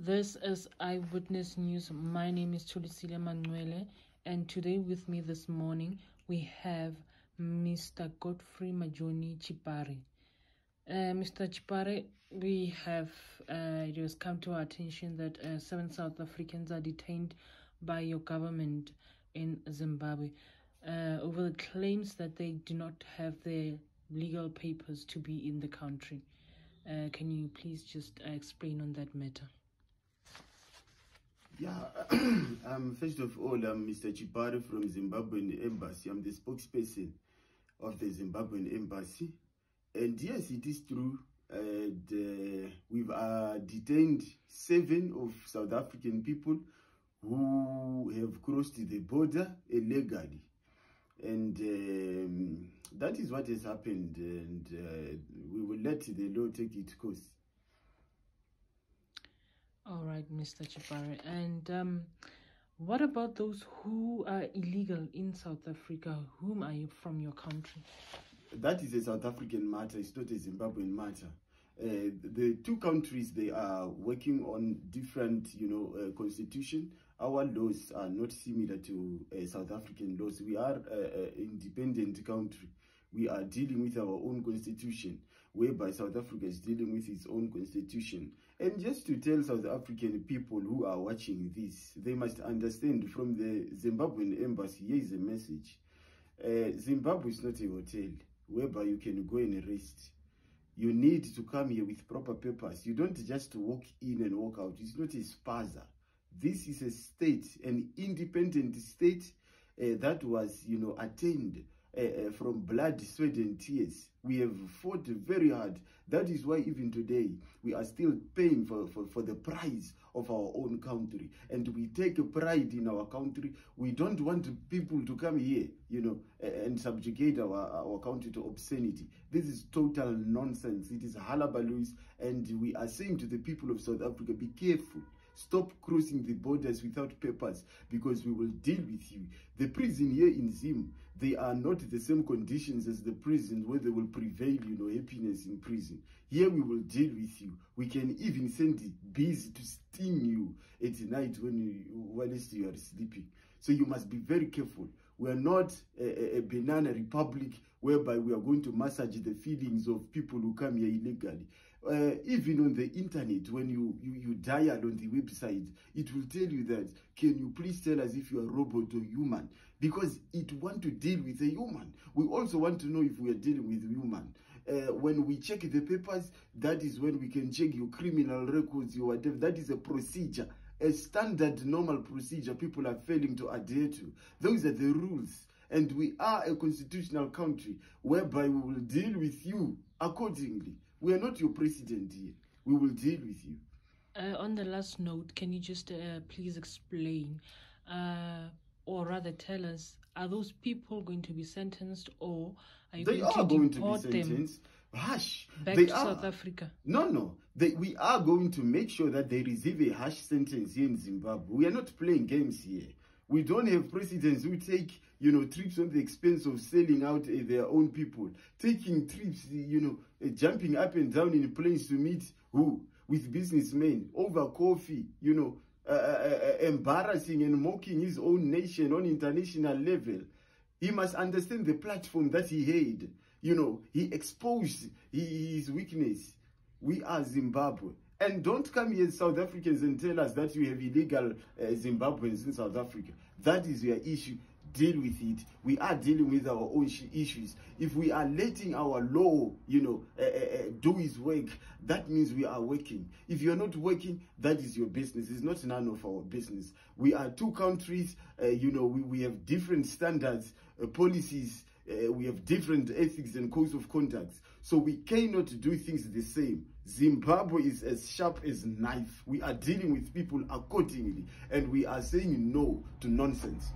This is Eyewitness News. My name is Tulisile Manuele, and today with me this morning we have Mr. Godfrey Majoni Chipare. Mr. Chipare, it has come to our attention that 7 South Africans are detained by your government in Zimbabwe over the claims that they do not have their legal papers to be in the country. Can you please just explain on that matter? Yeah, first of all, I'm Mr. Chipare from Zimbabwean Embassy. I'm the spokesperson of the Zimbabwean Embassy. And yes, it is true. We've detained 7 of South African people who have crossed the border illegally. And that is what has happened. And we will let the law take its course. All right, Mr. Chipare. And what about those who are illegal in South Africa? Whom are you from your country? That is a South African matter. It's not a Zimbabwean matter. The two countries, they are working on different, constitution. Our laws are not similar to South African laws. We are an independent country. We are dealing with our own constitution, whereby South Africa is dealing with its own constitution. And just to tell South African people who are watching this, they must understand from the Zimbabwean embassy, here is a message. Zimbabwe is not a hotel whereby you can go and rest. You need to come here with proper papers. You don't just walk in and walk out. It's not a spaza. This is a state, an independent state that was, attained from blood, sweat and tears. We have fought very hard. That is why even today we are still paying for the price of our own country, and we take a pride in our country. We don't want people to come here, and subjugate our country to obscenity. This is total nonsense. It is halabaloo, and we are saying to the people of South Africa, be careful. Stop crossing the borders without papers, because we will deal with you. The prison here in Zim, they are not the same conditions as the prison where they will prevail, happiness in prison. Here we will deal with you. We can even send bees to sting you at night whilst you are sleeping. So you must be very careful. We are not a banana republic whereby we are going to massage the feelings of people who come here illegally. Even on the internet, when you dial on the website, it will tell you that, can you please tell us if you are robot or human? Because it wants to deal with a human. We also want to know if we are dealing with human. When we check the papers, that is when we can check your criminal records, your whatever. That is a procedure. A standard normal procedure people are failing to adhere to. Those are the rules. And we are a constitutional country whereby we will deal with you accordingly. We are not your president here. We will deal with you. On the last note, can you just please explain, or rather tell us, are those people going to be sentenced, or are you going to deport them? Hush. Back to South Africa? No. We are going to make sure that they receive a harsh sentence here in Zimbabwe. We are not playing games here. We don't have presidents who take, trips on the expense of selling out their own people. Taking trips, jumping up and down in planes to meet who? With businessmen over coffee, embarrassing and mocking his own nation on international level. He must understand the platform that he had. He exposed his weakness. We are Zimbabwe. And don't come here, South Africans, and tell us that you have illegal Zimbabweans in South Africa. That is your issue. Deal with it. We are dealing with our own issues. If we are letting our law, do its work, that means we are working. If you're not working, that is your business. It's not none of our business. We are two countries. We have different standards, policies. We have different ethics and codes of conduct. So we cannot do things the same. Zimbabwe is as sharp as a knife. We are dealing with people accordingly. And we are saying no to nonsense.